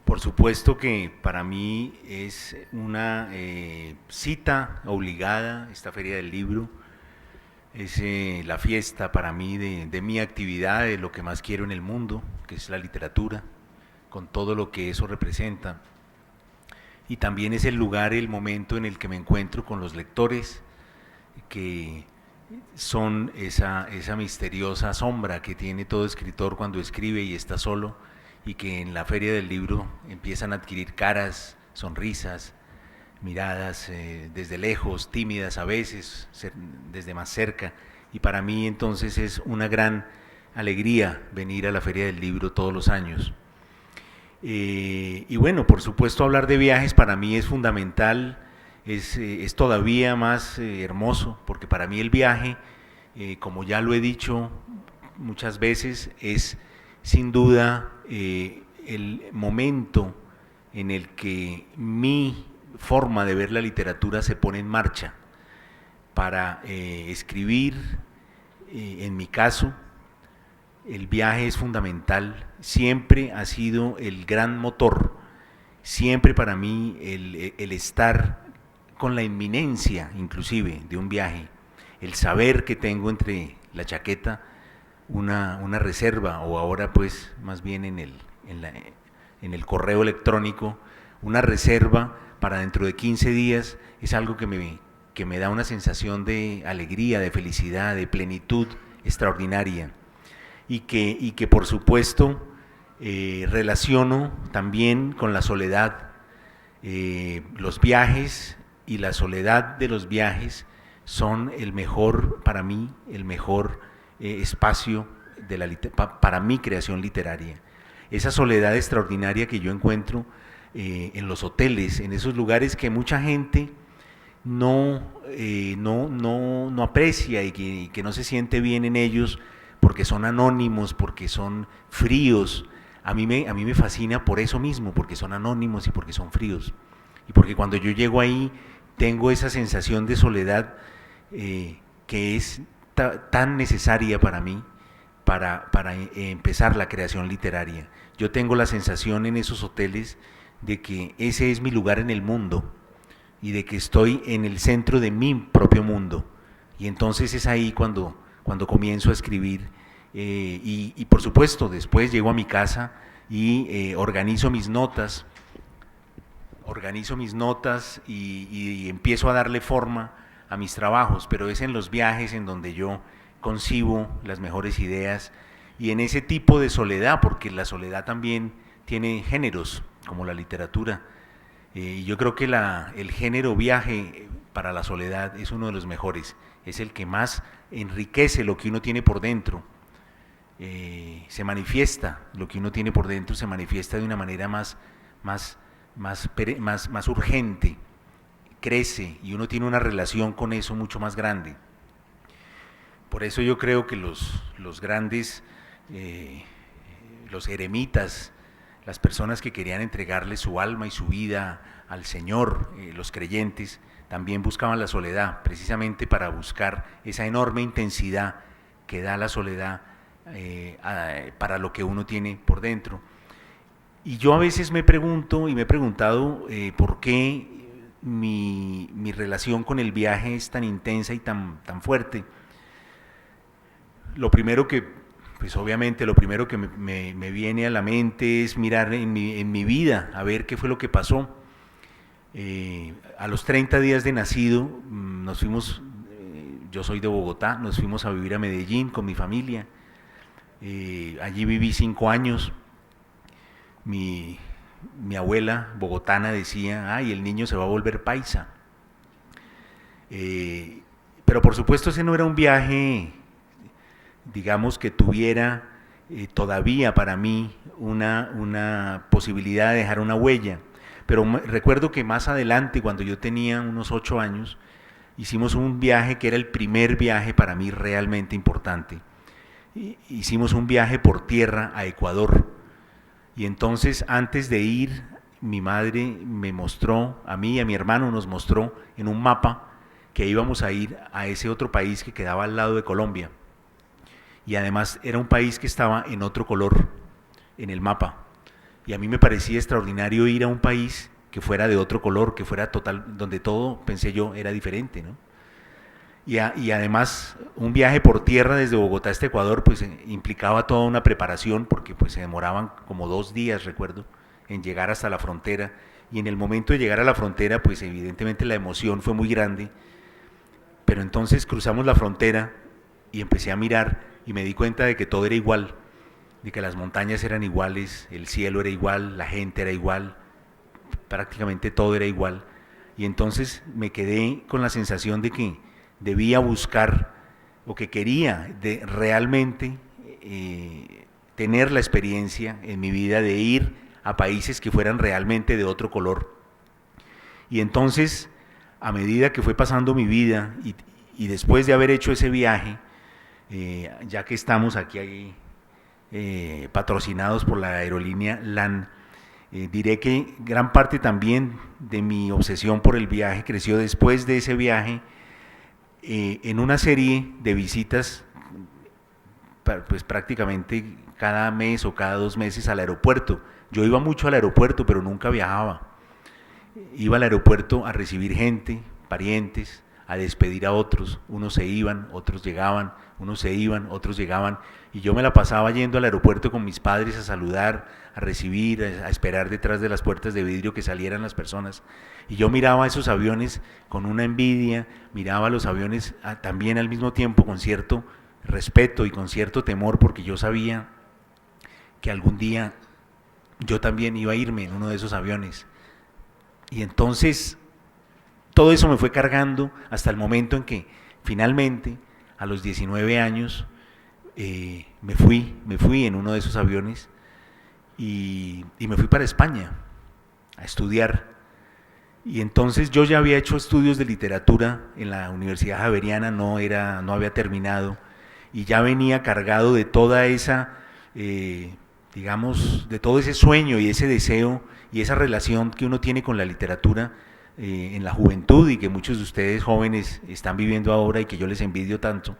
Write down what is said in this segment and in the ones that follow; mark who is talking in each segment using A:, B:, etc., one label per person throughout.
A: Por supuesto que para mí es una cita obligada esta Feria del Libro, es la fiesta para mí de mi actividad, de lo que más quiero en el mundo, que es la literatura, con todo lo que eso representa. Y también es el lugar, el momento en el que me encuentro con los lectores, que son esa misteriosa sombra que tiene todo escritor cuando escribe y está solo, y que en la Feria del Libro empiezan a adquirir caras, sonrisas, miradas desde lejos, tímidas a veces, desde más cerca. Y para mí entonces es una gran alegría venir a la Feria del Libro todos los años. Y bueno, por supuesto hablar de viajes para mí es fundamental, es todavía más hermoso, porque para mí el viaje, como ya lo he dicho muchas veces, es sin duda el momento en el que mi forma de ver la literatura se pone en marcha para escribir. En mi caso, el viaje es fundamental, siempre ha sido el gran motor, siempre para mí el estar con la inminencia inclusive de un viaje, el saber que tengo entre la chaqueta una reserva, o ahora pues más bien en el correo electrónico, una reserva para dentro de 15 días, es algo que me da una sensación de alegría, de felicidad, de plenitud extraordinaria, y que por supuesto relaciono también con la soledad. Los viajes y la soledad de los viajes son el mejor, para mí, el mejor espacio para mi creación literaria. Esa soledad extraordinaria que yo encuentro en los hoteles, en esos lugares que mucha gente no aprecia y que no se siente bien en ellos porque son anónimos, porque son fríos. A mí me fascina por eso mismo, porque son anónimos y porque son fríos. Y porque cuando yo llego ahí tengo esa sensación de soledad que es tan necesaria para mí, para empezar la creación literaria. Yo tengo la sensación en esos hoteles de que ese es mi lugar en el mundo y de que estoy en el centro de mi propio mundo. Y entonces es ahí cuando comienzo a escribir. Y por supuesto, después llego a mi casa y organizo mis notas y empiezo a darle forma a mis trabajos, pero es en los viajes en donde yo concibo las mejores ideas, y en ese tipo de soledad, porque la soledad también tiene géneros, como la literatura, y yo creo que el género viaje para la soledad es uno de los mejores, es el que más enriquece lo que uno tiene por dentro. Se manifiesta, lo que uno tiene por dentro se manifiesta de una manera más urgente, crece, y uno tiene una relación con eso mucho más grande. Por eso yo creo que los grandes, los eremitas, las personas que querían entregarle su alma y su vida al Señor, los creyentes, también buscaban la soledad, precisamente para buscar esa enorme intensidad que da la soledad para lo que uno tiene por dentro. Y yo a veces me pregunto, y me he preguntado, por qué mi relación con el viaje es tan intensa y tan fuerte. Lo primero que, pues obviamente lo primero que me viene a la mente es mirar en mi vida, a ver qué fue lo que pasó. A los 30 días de nacido nos fuimos, yo soy de Bogotá, nos fuimos a vivir a Medellín con mi familia. Allí viví 5 años. Mi abuela bogotana decía, ay, el niño se va a volver paisa. Pero por supuesto ese no era un viaje, digamos, que tuviera todavía para mí una posibilidad de dejar una huella. Pero recuerdo que más adelante, cuando yo tenía unos 8 años, hicimos un viaje que era el primer viaje para mí realmente importante. Hicimos un viaje por tierra a Ecuador. Y entonces, antes de ir mi madre me mostró, a mí y a mi hermano nos mostró en un mapa que íbamos a ir a ese otro país que quedaba al lado de Colombia. Y además era un país que estaba en otro color en el mapa. Y a mí me parecía extraordinario ir a un país que fuera de otro color, que fuera total, donde todo, pensé yo, era diferente, ¿no? Y además un viaje por tierra desde Bogotá hasta Ecuador pues implicaba toda una preparación porque pues se demoraban como 2 días, recuerdo, en llegar hasta la frontera. Y en el momento de llegar a la frontera pues evidentemente la emoción fue muy grande, pero entonces cruzamos la frontera y empecé a mirar y me di cuenta de que todo era igual, de que las montañas eran iguales, el cielo era igual, la gente era igual, prácticamente todo era igual. Y entonces me quedé con la sensación de que debía buscar o que quería realmente tener la experiencia en mi vida de ir a países que fueran realmente de otro color. Y entonces, a medida que fue pasando mi vida y después de haber hecho ese viaje, ya que estamos aquí patrocinados por la aerolínea LAN, diré que gran parte también de mi obsesión por el viaje creció después de ese viaje en una serie de visitas pues prácticamente cada mes o cada 2 meses al aeropuerto. Yo iba mucho al aeropuerto, pero nunca viajaba. Iba al aeropuerto a recibir gente, parientes, a despedir a otros. Unos se iban, otros llegaban, unos se iban, otros llegaban. Y yo me la pasaba yendo al aeropuerto con mis padres a saludar, a recibir, a esperar detrás de las puertas de vidrio que salieran las personas. Y yo miraba esos aviones con una envidia, miraba los aviones también al mismo tiempo con cierto respeto y con cierto temor, porque yo sabía que algún día yo también iba a irme en uno de esos aviones. Y entonces todo eso me fue cargando hasta el momento en que finalmente a los 19 años me fui en uno de esos aviones y me fui para España a estudiar. Y entonces yo ya había hecho estudios de literatura en la Universidad Javeriana, no había terminado, y ya venía cargado de toda esa, digamos, de todo ese sueño y ese deseo y esa relación que uno tiene con la literatura en la juventud y que muchos de ustedes jóvenes están viviendo ahora y que yo les envidio tanto,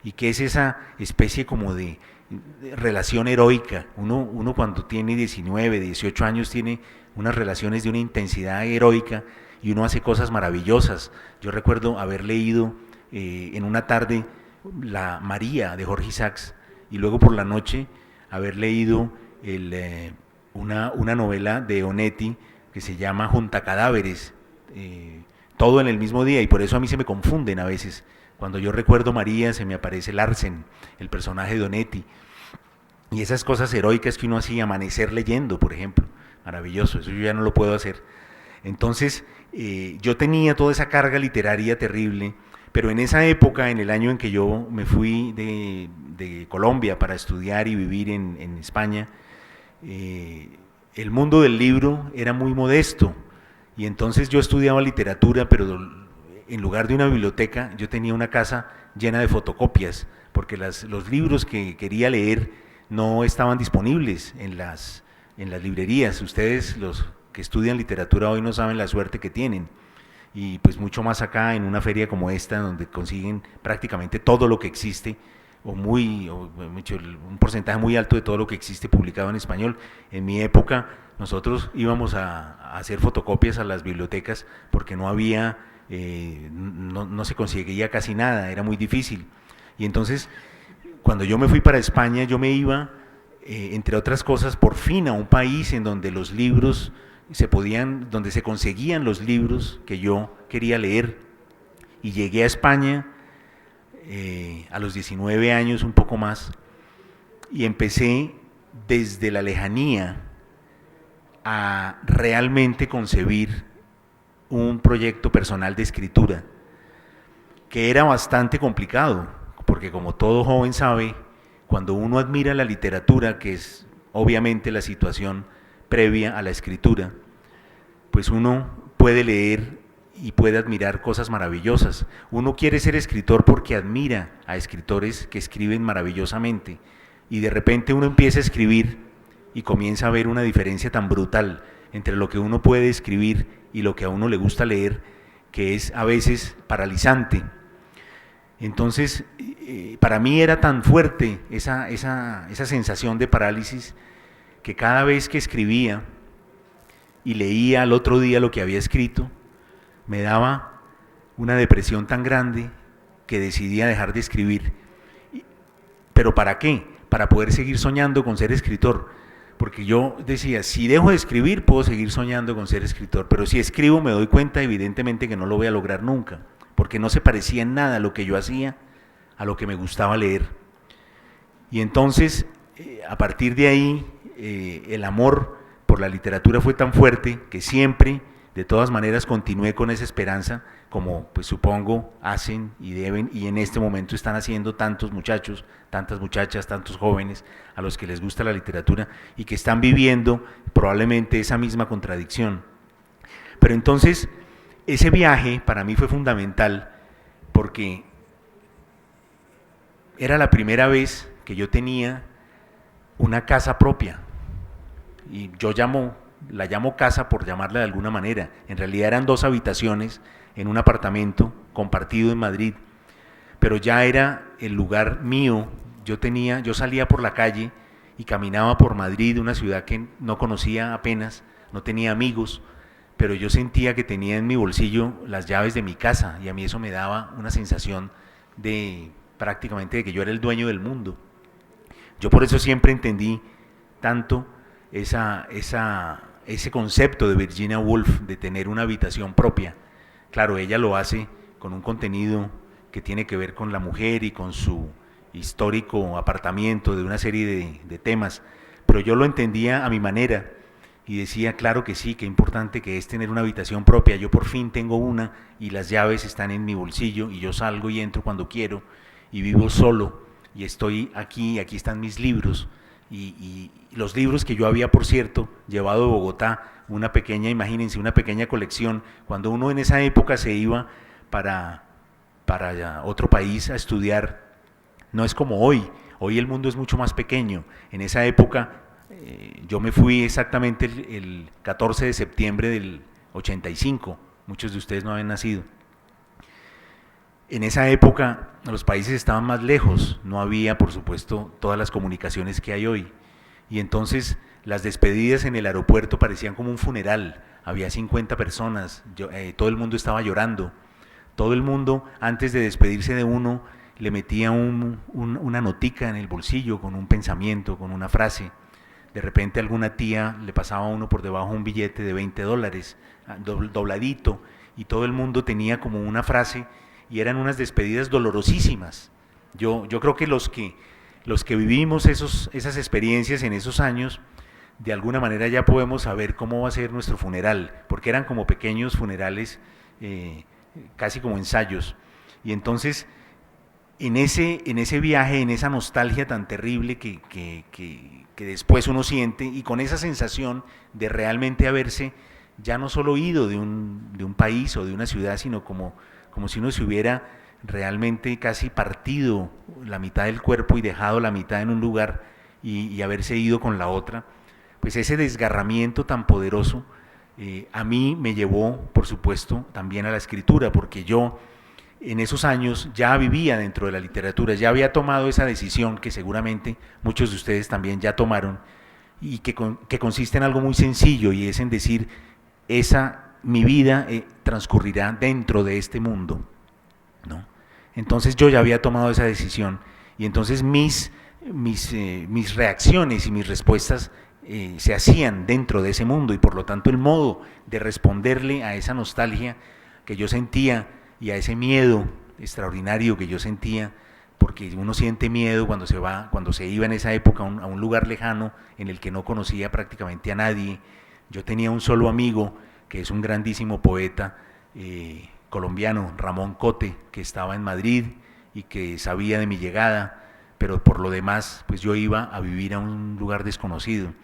A: y que es esa especie como de relación heroica. Uno cuando tiene 19, 18 años tiene unas relaciones de una intensidad heroica y uno hace cosas maravillosas. Yo recuerdo haber leído en una tarde la María de Jorge Isaacs y luego por la noche haber leído una novela de Onetti que se llama Junta Cadáveres, todo en el mismo día, y por eso a mí se me confunden a veces. Cuando yo recuerdo María se me aparece Larsen, el personaje de Onetti, y esas cosas heroicas que uno hacía, amanecer leyendo, por ejemplo, maravilloso, eso yo ya no lo puedo hacer. Entonces yo tenía toda esa carga literaria terrible, pero en esa época, en el año en que yo me fui de Colombia para estudiar y vivir en España, el mundo del libro era muy modesto, y entonces yo estudiaba literatura, pero en lugar de una biblioteca yo tenía una casa llena de fotocopias, porque los libros que quería leer no estaban disponibles en las librerías. Ustedes, los que estudian literatura hoy, no saben la suerte que tienen, y pues mucho más acá en una feria como esta, donde consiguen prácticamente todo lo que existe, un porcentaje muy alto de todo lo que existe publicado en español. En mi época nosotros íbamos a hacer fotocopias a las bibliotecas porque no había, no se conseguía casi nada, era muy difícil. Y entonces cuando yo me fui para España, yo me iba, entre otras cosas, por fin a un país en donde los libros donde se conseguían los libros que yo quería leer. Y llegué a España a los 19 años, un poco más, y empecé desde la lejanía a realmente concebir un proyecto personal de escritura, que era bastante complicado, porque como todo joven sabe, cuando uno admira la literatura, que es obviamente la situación previa a la escritura, pues uno puede leer y puede admirar cosas maravillosas. Uno quiere ser escritor porque admira a escritores que escriben maravillosamente, y de repente uno empieza a escribir y comienza a ver una diferencia tan brutal entre lo que uno puede escribir y lo que a uno le gusta leer, que es a veces paralizante. Entonces, para mí era tan fuerte esa sensación de parálisis que cada vez que escribía y leía al otro día lo que había escrito, me daba una depresión tan grande que decidía dejar de escribir. ¿Pero para qué? Para poder seguir soñando con ser escritor. Porque yo decía, si dejo de escribir, puedo seguir soñando con ser escritor. Pero si escribo, me doy cuenta evidentemente que no lo voy a lograr nunca. Porque no se parecía en nada lo que yo hacía a lo que me gustaba leer. Y entonces, a partir de ahí, el amor por la literatura fue tan fuerte que siempre, de todas maneras, continué con esa esperanza, como pues supongo hacen y deben, y en este momento están haciendo tantos muchachos, tantas muchachas, tantos jóvenes a los que les gusta la literatura y que están viviendo probablemente esa misma contradicción. Pero entonces, ese viaje para mí fue fundamental porque era la primera vez que yo tenía una casa propia. Y yo la llamo casa por llamarla de alguna manera. En realidad eran 2 habitaciones en un apartamento compartido en Madrid, pero ya era el lugar mío. Yo salía por la calle y caminaba por Madrid, una ciudad que no conocía apenas, no tenía amigos, pero yo sentía que tenía en mi bolsillo las llaves de mi casa y a mí eso me daba una sensación de prácticamente de que yo era el dueño del mundo. Yo por eso siempre entendí tanto ese concepto de Virginia Woolf de tener una habitación propia. Claro, ella lo hace con un contenido que tiene que ver con la mujer y con su histórico apartamiento de una serie de temas, pero yo lo entendía a mi manera y decía, claro que sí, qué importante que es tener una habitación propia. Yo por fin tengo una y las llaves están en mi bolsillo y yo salgo y entro cuando quiero y vivo solo y estoy aquí están mis libros. Y los libros que yo había, por cierto, llevado de Bogotá, imagínense, una pequeña colección, cuando uno en esa época se iba para otro país a estudiar, no es como hoy el mundo es mucho más pequeño. En esa época yo me fui exactamente el 14 de septiembre del 85, muchos de ustedes no habían nacido. En esa época los países estaban más lejos, no había por supuesto todas las comunicaciones que hay hoy y entonces las despedidas en el aeropuerto parecían como un funeral, había 50 personas, todo el mundo estaba llorando, todo el mundo antes de despedirse de uno le metía una notica en el bolsillo con un pensamiento, con una frase. De repente alguna tía le pasaba a uno por debajo un billete de $20 dobladito y todo el mundo tenía como una frase y eran unas despedidas dolorosísimas. Yo creo que los que vivimos esas experiencias en esos años, de alguna manera ya podemos saber cómo va a ser nuestro funeral, porque eran como pequeños funerales, casi como ensayos. Y entonces, en ese viaje, en esa nostalgia tan terrible que después uno siente, y con esa sensación de realmente haberse ya no solo ido de un país o de una ciudad, sino como si uno se hubiera realmente casi partido la mitad del cuerpo y dejado la mitad en un lugar y haberse ido con la otra, pues ese desgarramiento tan poderoso a mí me llevó, por supuesto, también a la escritura, porque yo en esos años ya vivía dentro de la literatura, ya había tomado esa decisión que seguramente muchos de ustedes también ya tomaron y que consiste en algo muy sencillo y es en decir, mi vida transcurrirá dentro de este mundo, ¿no? Entonces yo ya había tomado esa decisión y entonces mis reacciones y mis respuestas se hacían dentro de ese mundo y por lo tanto el modo de responderle a esa nostalgia que yo sentía y a ese miedo extraordinario que yo sentía, porque uno siente miedo cuando se iba en esa época a un lugar lejano en el que no conocía prácticamente a nadie. Yo tenía un solo amigo que es un grandísimo poeta colombiano, Ramón Cote, que estaba en Madrid y que sabía de mi llegada, pero por lo demás, pues yo iba a vivir a un lugar desconocido.